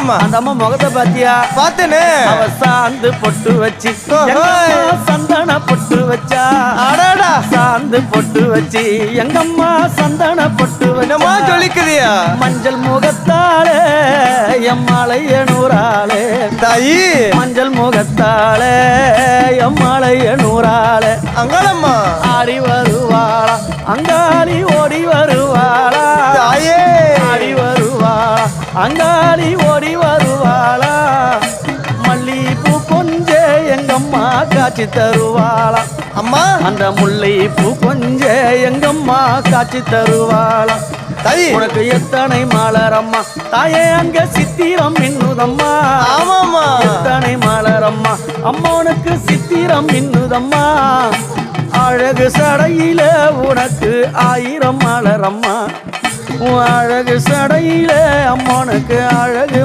ஆமாமா. அந்த அம்மா முகத்தை பாத்தியா? பார்த்தேனே. அவ சாந்து பொட்டு வச்சு சந்தன பொட்டு வச்சா. அடடா. சாந்து பொட்டு வச்சு எங்கம்மா சந்தன பொட்டு என்னமா வச்சா. சொல்லிக்குதியா? மஞ்சள் முகத்தாலே எம்மாளைய நூறாளே தாயி. மஞ்சள் முகத்தாலே எம்மாளைய நூறாளே அங்காளம்மா. ஆடி வருவாளா அங்காளி ஓடி வருவாளா. தாயே. ஆடி வருவாளா அங்காளி ஓடி வருவாளா. மல்லிப்பூ கொஞ்ச எங்கம்மா காட்சி தருவாளா. அம்மா. அந்த முல்லைப்பூ கொஞ்ச எங்கம்மா காட்சி தருவாளா. தாயி. உனக்கு எத்தனை மலரம்மா தாயே அங்க சித்திரம் மின்னுதம்மா. ஆமாமா. எத்தனை மலரம்மா அம்மா உனக்கு சித்திரம் மின்னுதம்மா. அழகு சடையில உனக்கு 1000 மலரம்மா. உன் அழகு சடையில அம்மா உனக்கு அழகு